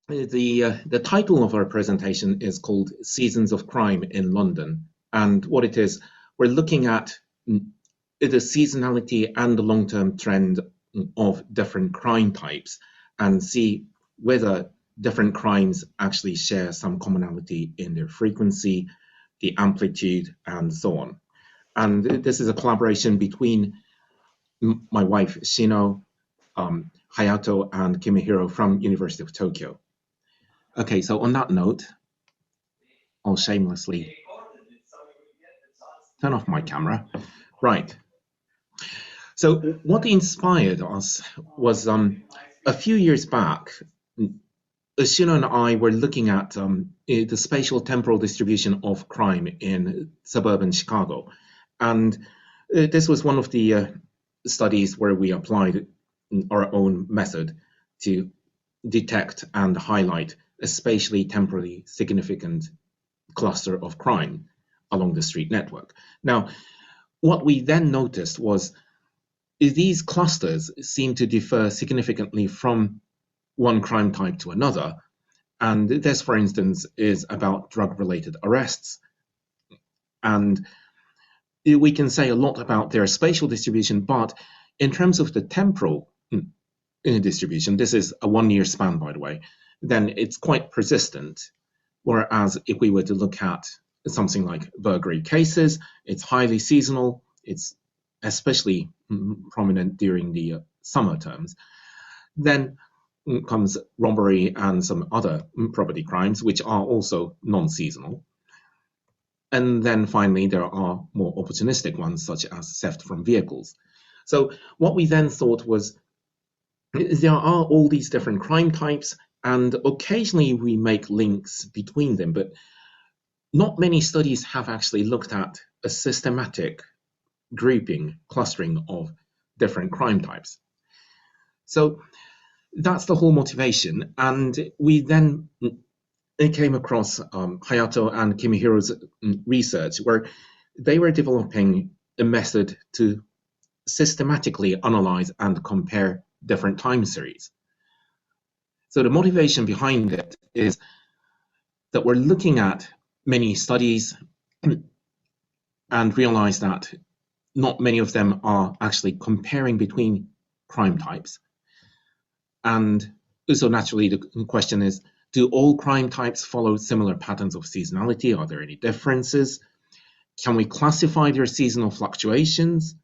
The title of our presentation is called Seasons of Crime in London. And what it is, we're looking at the seasonality and the long-term trend of different crime types and see whether different crimes actually share some commonality in their frequency, the amplitude, and so on. And this is a collaboration between my wife, Shino, Hayato, and Kimihiro from University of Tokyo. Okay, so on that note, I'll shamelessly turn off my camera. Right. So what inspired us was a few years back, Shino and I were looking at the spatial temporal distribution of crime in suburban Chicago. And this was one of the studies where we applied our own method to detect and highlight a spatially temporally significant cluster of crime along the street network. Now, what we then noticed was these clusters seem to differ significantly from one crime type to another. And this, for instance, is about drug-related arrests. And we can say a lot about their spatial distribution, but in terms of the temporal distribution, this is a one-year span, by the way, then it's quite persistent. Whereas if we were to look at something like burglary cases, it's highly seasonal, it's especially prominent during the summer terms. Then comes robbery and some other property crimes, which are also non-seasonal. And then finally, there are more opportunistic ones, such as theft from vehicles. So what we then thought was, there are all these different crime types, and occasionally we make links between them, but not many studies have actually looked at a systematic grouping, clustering of different crime types. So that's the whole motivation. And we then came across Hayato and Kimihiro's research, where they were developing a method to systematically analyze and compare different time series. So the motivation behind it is that we're looking at many studies and realize that not many of them are actually comparing between crime types. And so naturally the question is, do all crime types follow similar patterns of seasonality? Are there any differences? Can we classify their seasonal fluctuations?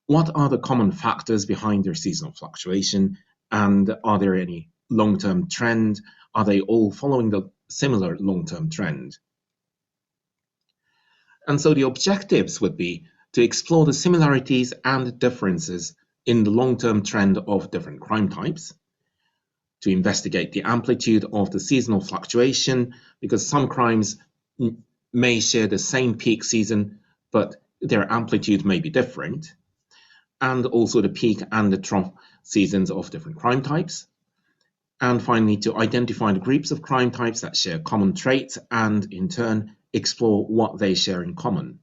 What are the common factors behind their seasonal fluctuation? And are there any long-term trend? Are they all following the similar long-term trend? And so the objectives would be to explore the similarities and differences in the long-term trend of different crime types, to investigate the amplitude of the seasonal fluctuation, because some crimes may share the same peak season, but their amplitude may be different, and also the peak and the trough seasons of different crime types. And finally, to identify the groups of crime types that share common traits and, in turn, explore what they share in common.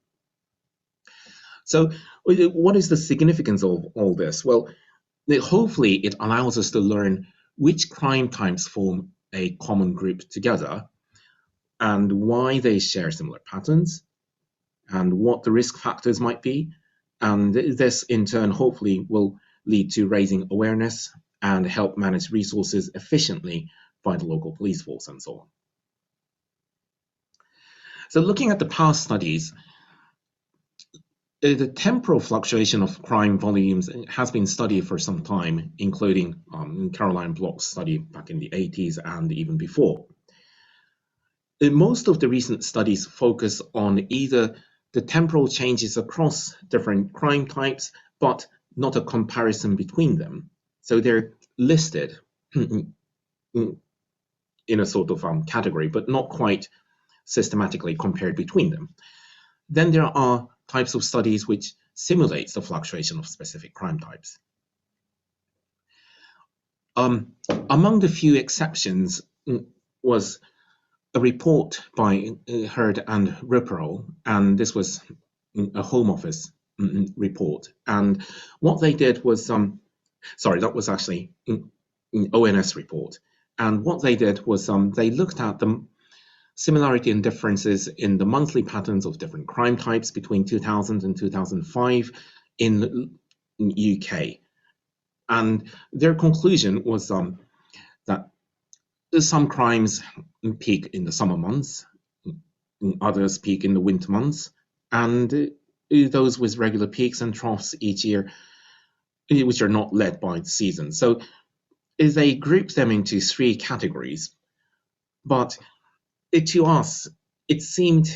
So what is the significance of all this? Well, hopefully it allows us to learn which crime types form a common group together and why they share similar patterns and what the risk factors might be. And this, in turn, hopefully will lead to raising awareness and help manage resources efficiently by the local police force and so on. So looking at the past studies, the temporal fluctuation of crime volumes has been studied for some time, including Caroline Block's study back in the 80s and even before. Most of the recent studies focus on either the temporal changes across different crime types, but not a comparison between them. So they're listed in a sort of category, but not quite systematically compared between them. Then there are types of studies which simulates the fluctuation of specific crime types. Among the few exceptions was a report by Hurd and Ripperol, and this was a Home Office report. And what they did was, sorry, that was actually an ONS report. And what they did was they looked at the similarity and differences in the monthly patterns of different crime types between 2000 and 2005 in UK. And their conclusion was that some crimes peak in the summer months, others peak in the winter months, and those with regular peaks and troughs each year, which are not led by the season. So they grouped them into three categories. But to us, it seemed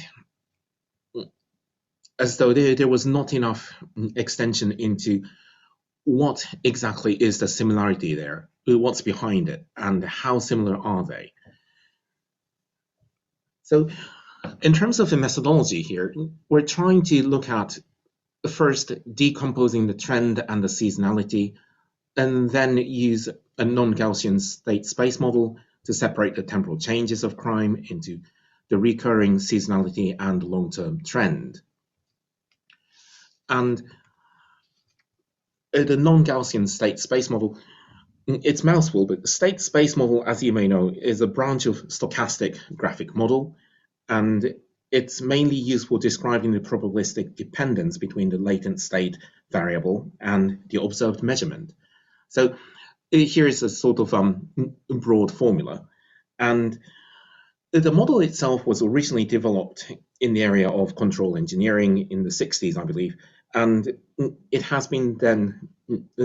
as though there was not enough extension into what exactly is the similarity there, what's behind it, and how similar are they. So in terms of the methodology here, we're trying to look at first decomposing the trend and the seasonality, and then use a non-Gaussian state space model to separate the temporal changes of crime into the recurring seasonality and long-term trend. And the non-Gaussian state space model, it's mouthful, but the state space model, as you may know, is a branch of stochastic graphic model, and it's mainly used for describing the probabilistic dependence between the latent state variable and the observed measurement. So here is a sort of broad formula. And the model itself was originally developed in the area of control engineering in the 60s, I believe, and it has been then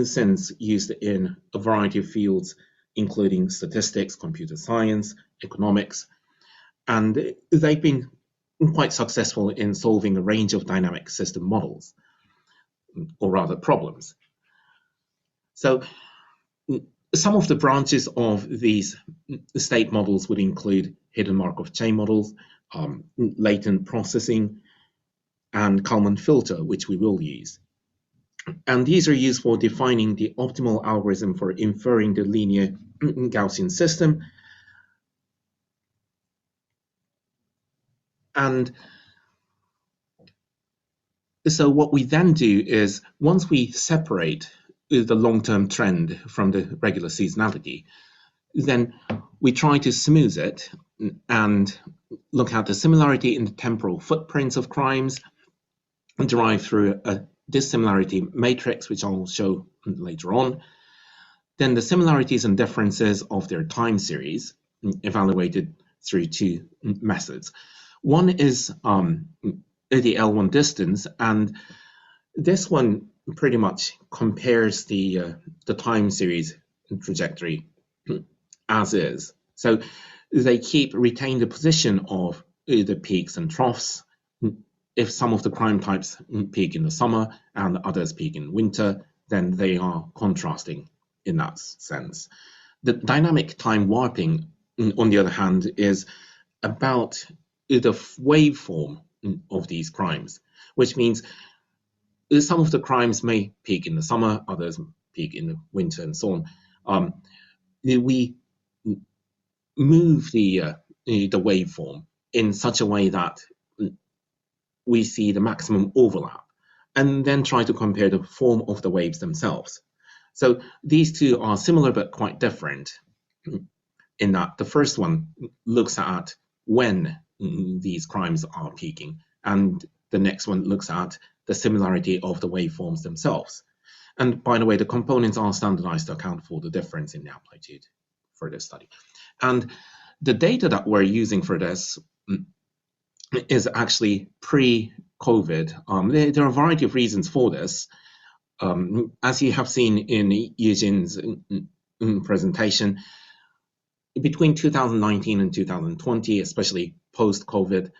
since used in a variety of fields, including statistics, computer science, economics, and they've been quite successful in solving a range of dynamic system models, or rather problems. So some of the branches of these state models would include hidden Markov chain models, latent processing, and Kalman filter, which we will use. And these are used for defining the optimal algorithm for inferring the linear Gaussian system. And so what we then do is, once we separate the long-term trend from the regular seasonality, then we try to smooth it and look at the similarity in the temporal footprints of crimes derived through a dissimilarity matrix, which I'll show later on. Then the similarities and differences of their time series evaluated through two methods. One is the L1 distance, and this one pretty much compares the time series trajectory as is. So they retain the position of the peaks and troughs. If some of the crime types peak in the summer and others peak in winter, then they are contrasting in that sense. The dynamic time warping, on the other hand, is about the waveform of these crimes, which means some of the crimes may peak in the summer, others peak in the winter, and so on. We move the waveform in such a way that we see the maximum overlap, and then try to compare the form of the waves themselves. So these two are similar but quite different in that the first one looks at when these crimes are peaking, and the next one looks at the similarity of the waveforms themselves. And by the way, the components are standardized to account for the difference in the amplitude for this study. And the data that we're using for this is actually pre-COVID. There are a variety of reasons for this. As you have seen in Eugene's presentation, between 2019 and 2020, especially post-COVID,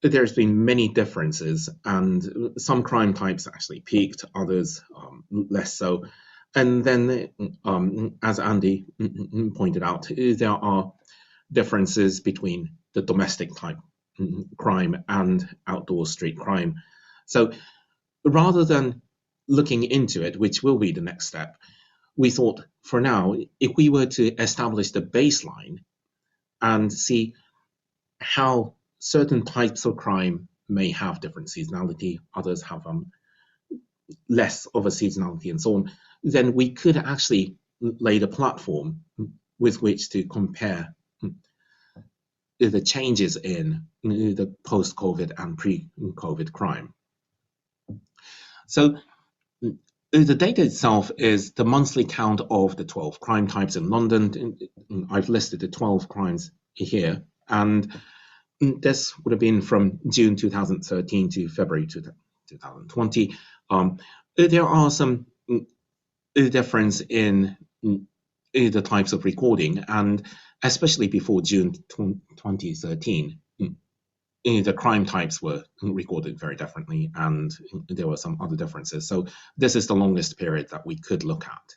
there's been many differences, and some crime types actually peaked, others less so. And then, as Andy pointed out, there are differences between the domestic type crime and outdoor street crime. So rather than looking into it, which will be the next step, we thought for now, if we were to establish the baseline and see how certain types of crime may have different seasonality, others have less of a seasonality and so on, then we could actually lay the platform with which to compare the changes in the post-COVID and pre-COVID crime. So the data itself is the monthly count of the 12 crime types in London. I've listed the 12 crimes here, and this would have been from June 2013 to February 2020. There are some difference in the types of recording, and especially before June 2013, the crime types were recorded very differently, and there were some other differences. So this is the longest period that we could look at.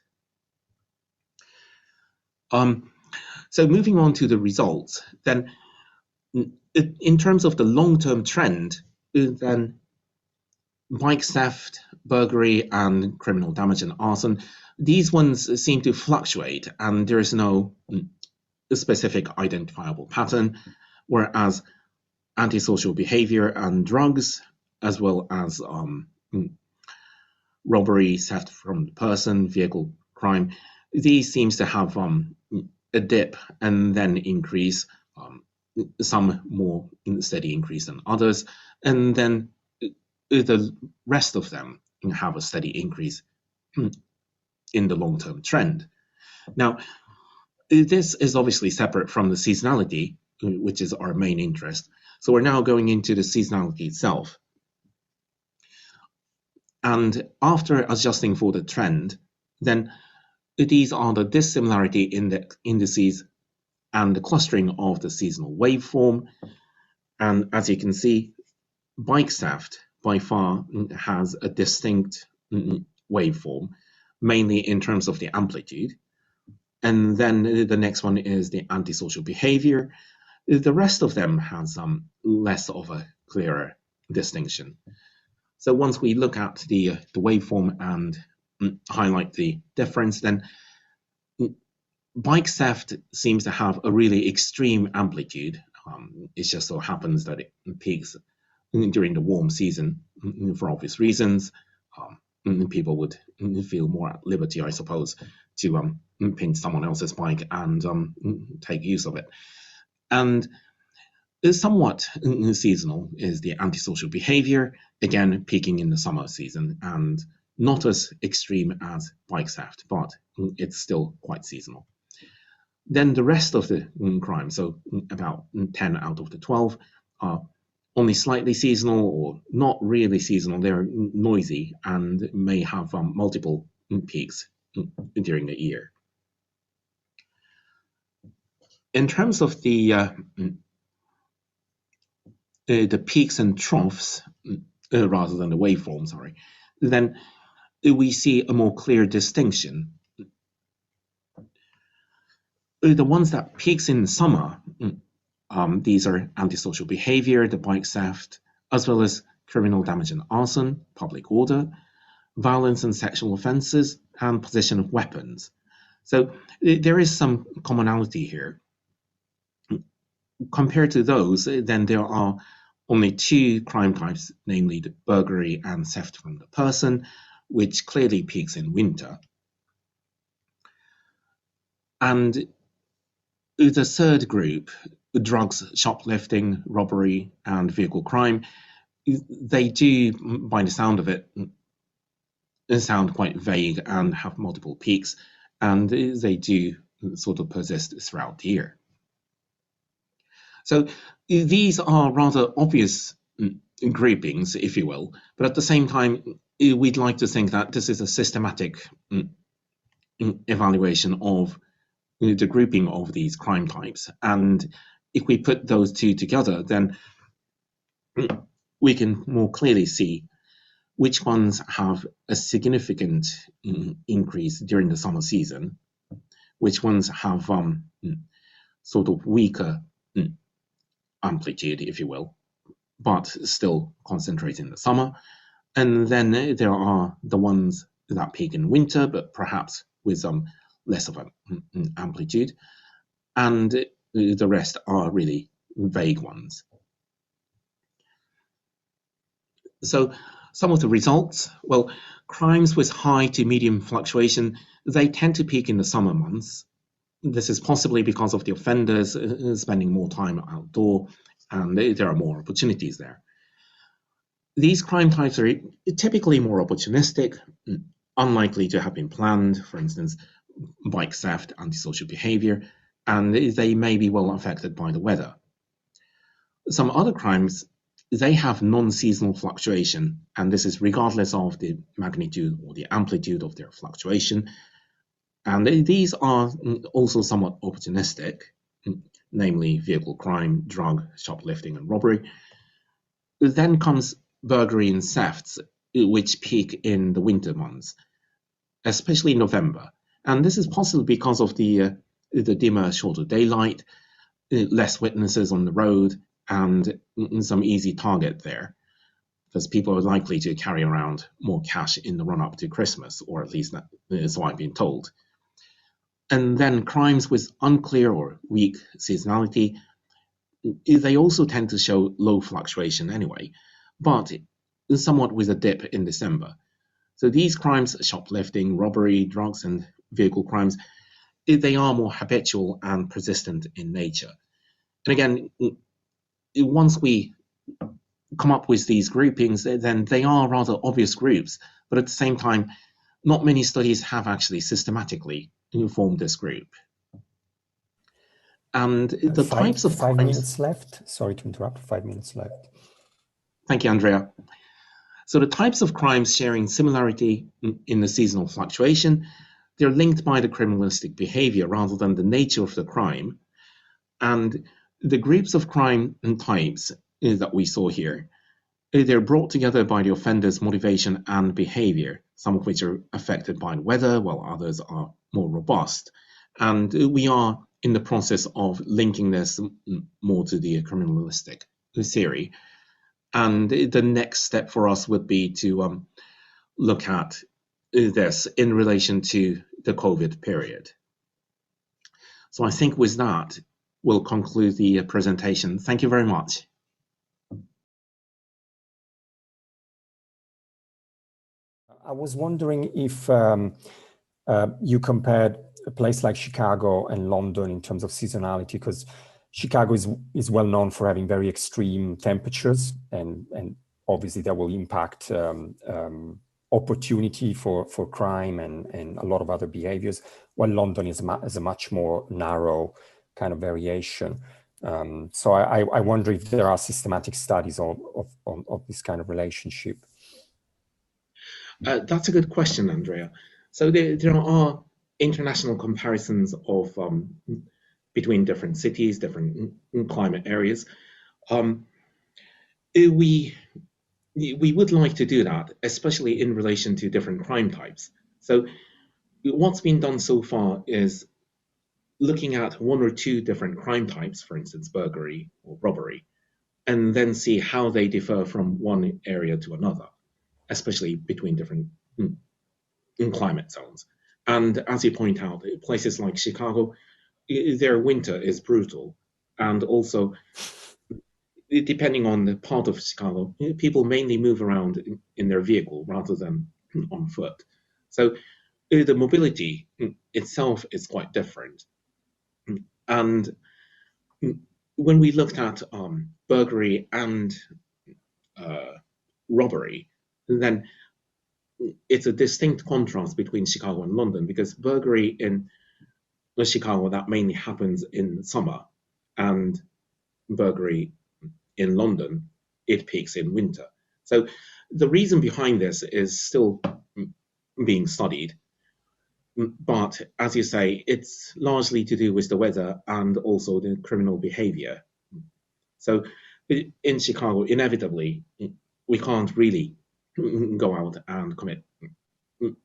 So moving on to the results, then in terms of the long-term trend, then bike theft, burglary, and criminal damage and arson, these ones seem to fluctuate, and there is no specific identifiable pattern, whereas antisocial behavior and drugs, as well as robbery, theft from the person, vehicle crime, these seems to have a dip and then increase, some more steady increase than others, and then the rest of them have a steady increase in the long-term trend. Now, this is obviously separate from the seasonality, which is our main interest. So we're now going into the seasonality itself. And after adjusting for the trend, then these are the dissimilarity indices and the clustering of the seasonal waveform. And as you can see, bike theft by far has a distinct waveform, mainly in terms of the amplitude. And then the next one is the antisocial behavior. The rest of them has less of a clearer distinction. So once we look at the waveform and highlight the difference, then bike theft seems to have a really extreme amplitude. It just so happens that it peaks during the warm season for obvious reasons. People would feel more at liberty, I suppose, to pinch someone else's bike and take use of it. And somewhat seasonal is the antisocial behavior, again peaking in the summer season, and not as extreme as bike theft, but it's still quite seasonal. Then the rest of the crime, so about 10 out of the 12, are only slightly seasonal or not really seasonal. They're noisy and may have multiple peaks during the year. In terms of the peaks and troughs, rather than the waveform, sorry, then we see a more clear distinction. The ones that peaks in summer, these are antisocial behavior, the bike theft, as well as criminal damage and arson, public order, violence and sexual offences, and possession of weapons. So there is some commonality here. Compared to those, then there are only two crime types, namely the burglary and theft from the person, which clearly peaks in winter. And the third group, drugs, shoplifting, robbery, and vehicle crime, they do, by the sound of it, sound quite vague and have multiple peaks, and they do sort of persist throughout the year. So these are rather obvious groupings, if you will, but at the same time, we'd like to think that this is a systematic evaluation of the grouping of these crime types. And if we put those two together, then we can more clearly see which ones have a significant increase during the summer season, which ones have sort of weaker amplitude, if you will, but still concentrate in the summer. And then there are the ones that peak in winter, but perhaps with less of an amplitude. And the rest are really vague ones. So some of the results, well, crimes with high to medium fluctuation, they tend to peak in the summer months, this is possibly because of the offenders spending more time outdoor, and there are more opportunities there. These crime types are typically more opportunistic, unlikely to have been planned, for instance, bike theft, antisocial behavior, and they may be well affected by the weather. Some other crimes, they have non-seasonal fluctuation, and this is regardless of the magnitude or the amplitude of their fluctuation. And these are also somewhat opportunistic, namely vehicle crime, drug, shoplifting, and robbery. Then comes burglary and thefts, which peak in the winter months, especially in November. And this is possibly because of the dimmer, shorter daylight, less witnesses on the road, and some easy target there, because people are likely to carry around more cash in the run-up to Christmas, or at least that's what I've been told. And then crimes with unclear or weak seasonality, they also tend to show low fluctuation anyway, but somewhat with a dip in December. So these crimes, shoplifting, robbery, drugs, and vehicle crimes, they are more habitual and persistent in nature. And again, once we come up with these groupings, then they are rather obvious groups, but at the same time, not many studies have actually systematically formed this group. And the types of crimes... 5 minutes left. Sorry to interrupt, 5 minutes left. Thank you, Andrea. So the types of crimes sharing similarity in the seasonal fluctuation, they're linked by the criminalistic behavior rather than the nature of the crime. And the groups of crime and types that we saw here, they're brought together by the offender's motivation and behavior, some of which are affected by weather, while others are more robust. And we are in the process of linking this more to the criminalistic theory. And the next step for us would be to look at this in relation to the COVID period. So I think with that, we'll conclude the presentation. Thank you very much. I was wondering if you compared a place like Chicago and London in terms of seasonality, because Chicago is well known for having very extreme temperatures, and obviously that will impact opportunity for crime and a lot of other behaviors, while London is a much more narrow kind of variation. So I wonder if there are systematic studies of this kind of relationship. That's a good question, Andrea. So there are international comparisons of between different cities, different climate areas. We would like to do that, especially in relation to different crime types. So what's been done so far is looking at one or two different crime types, for instance, burglary or robbery, and then see how they differ from one area to another, especially between different climate zones. And as you point out, places like Chicago, their winter is brutal. And also, depending on the part of Chicago, people mainly move around in their vehicle rather than on foot. So the mobility itself is quite different. And when we looked at burglary and robbery, then it's a distinct contrast between Chicago and London, because burglary in Chicago, that mainly happens in summer, and burglary in London, it peaks in winter. So the reason behind this is still being studied. But as you say, it's largely to do with the weather and also the criminal behavior. So in Chicago, inevitably, we can't really go out and commit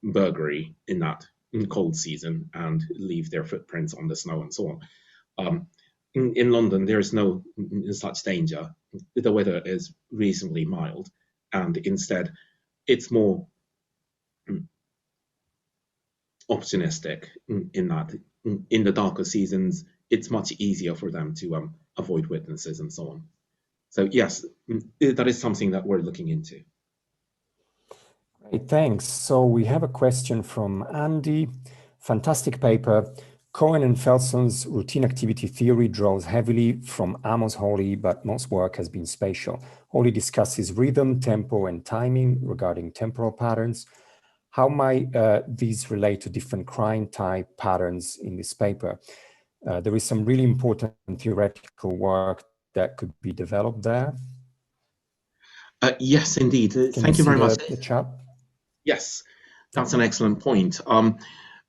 burglary in that cold season and leave their footprints on the snow and so on. In London, there is no such danger. The weather is reasonably mild, and instead, it's more opportunistic in that in the darker seasons, it's much easier for them to avoid witnesses and so on. So yes, that is something that we're looking into. Great, thanks. So we have a question from Andy. Fantastic paper. Cohen and Felson's routine activity theory draws heavily from Amos Hawley, but most work has been spatial. Hawley discusses rhythm, tempo, and timing regarding temporal patterns. How might these relate to different crime type patterns in this paper? There is some really important theoretical work that could be developed there. Yes, indeed. Thank you very much. The chat? Yes, that's an excellent point.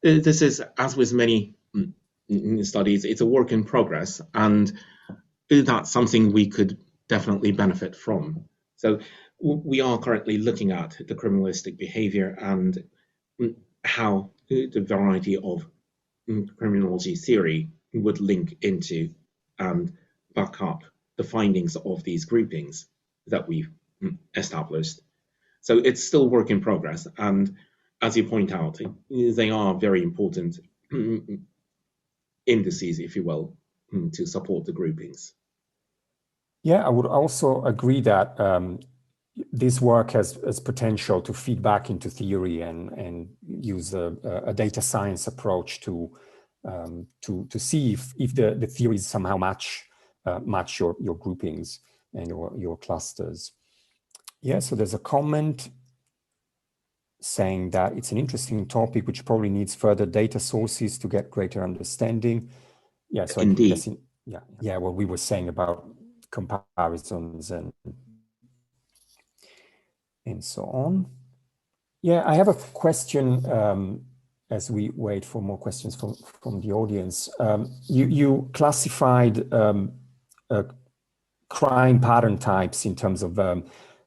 This is, as with many studies, it's a work in progress, and that's something we could definitely benefit from. So we are currently looking at the criminalistic behavior and how the variety of criminology theory would link into and back up the findings of these groupings that we've established. So it's still work in progress, and as you point out, they are very important indices, if you will, to support the groupings. Yeah, I would also agree that this work has potential to feed back into theory and use a data science approach to see if the theories somehow match your groupings and your clusters. Yeah, so there's a comment saying that it's an interesting topic which probably needs further data sources to get greater understanding. Yeah, so indeed. I think yeah, what we were saying about comparisons and so on. Yeah, I have a question as we wait for more questions from the audience. You classified crime pattern types in terms of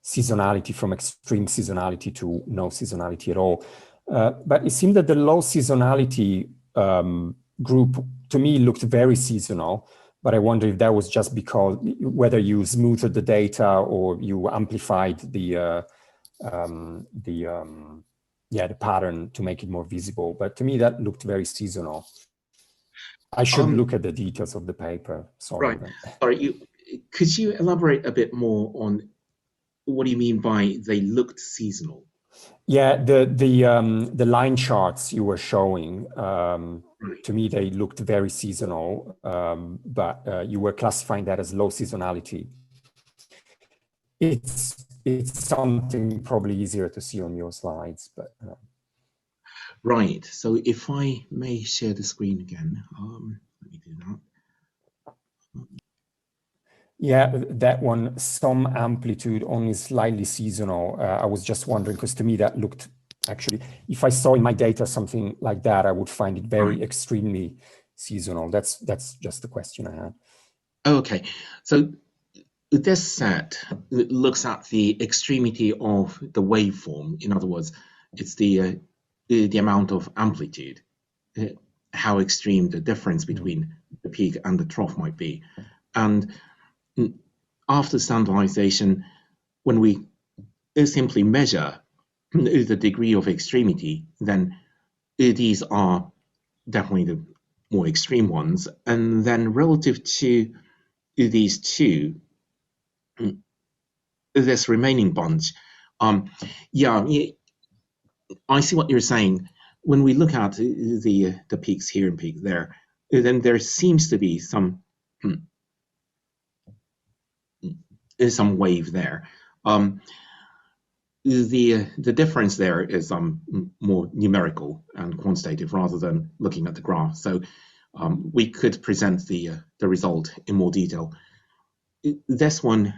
seasonality, from extreme seasonality to no seasonality at all. But it seemed that the low seasonality group to me looked very seasonal, but I wonder if that was just because whether you smoothed the data or you amplified the pattern to make it more visible. But to me, that looked very seasonal. I should look at the details of the paper. Sorry. Right. Sorry, could you elaborate a bit more on what do you mean by they looked seasonal? Yeah, the line charts you were showing, to me, they looked very seasonal, but you were classifying that as low seasonality. It's something probably easier to see on your slides, but. Right, so if I may share the screen again, let me do that. Yeah, that one, some amplitude, only slightly seasonal. I was just wondering, because to me that looked, actually, if I saw in my data something like that, I would find it very extremely seasonal. That's just the question I had. Okay, so this set looks at the extremity of the waveform. In other words, it's the amount of amplitude, how extreme the difference between the peak and the trough might be. And after standardization, when we simply measure the degree of extremity, then these are definitely the more extreme ones. And then relative to these two, this remaining bunch, yeah, I see what you're saying. When we look at the peaks here and peak there, then there seems to be some wave there. The difference there is more numerical and quantitative rather than looking at the graph. So we could present the result in more detail. This one,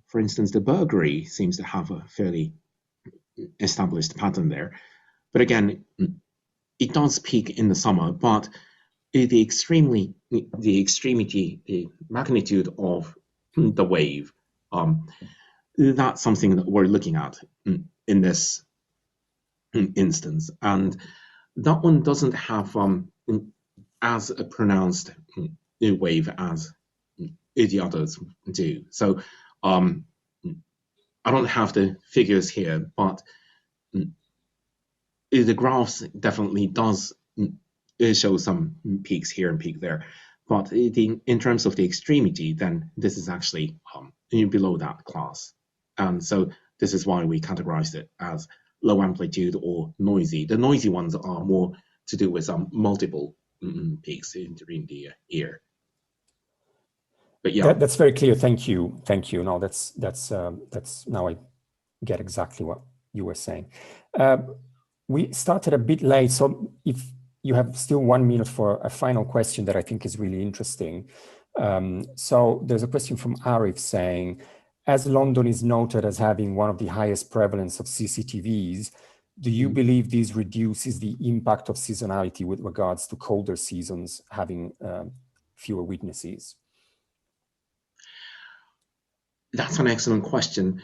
for instance, the burglary seems to have a fairly established pattern there. But again, it does peak in the summer, but the extremity, the magnitude of the wave, that's something that we're looking at in this instance. And that one doesn't have as a pronounced wave as the others do. So I don't have the figures here, but the graphs definitely does show some peaks here and peak there. But in terms of the extremity, then this is actually below that class. And so this is why we categorized it as low amplitude or noisy. The noisy ones are more to do with multiple peaks during the year. But yeah, that's very clear. Thank you. No, that's now I get exactly what you were saying. We started a bit late, so if you have still 1 minute for a final question that I think is really interesting. So there's a question from Arif saying, as London is noted as having one of the highest prevalence of CCTVs, do you believe this reduces the impact of seasonality with regards to colder seasons having fewer witnesses? That's an excellent question.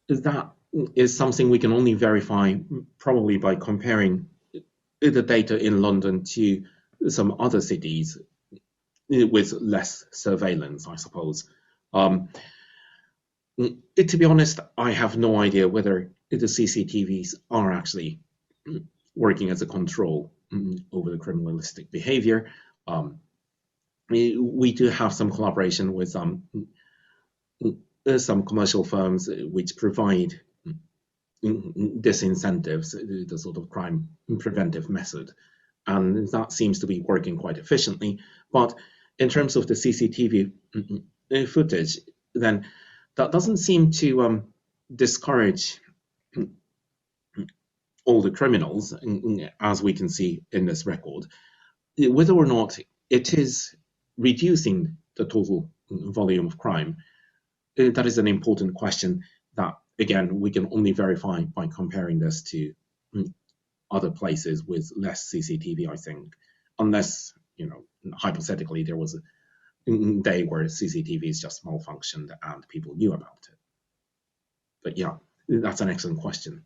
That is something we can only verify probably by comparing the data in London to some other cities with less surveillance, I suppose. To be honest, I have no idea whether the CCTVs are actually working as a control over the criminalistic behavior. We do have some collaboration with some commercial firms which provide disincentives, the sort of crime preventive method, and that seems to be working quite efficiently. But in terms of the CCTV footage, then that doesn't seem to discourage all the criminals, as we can see in this record. Whether or not it is reducing the total volume of crime, that is an important question that, again, we can only verify by comparing this to other places with less CCTV, I think, unless, hypothetically, there was a day where CCTVs just malfunctioned and people knew about it. But yeah, that's an excellent question.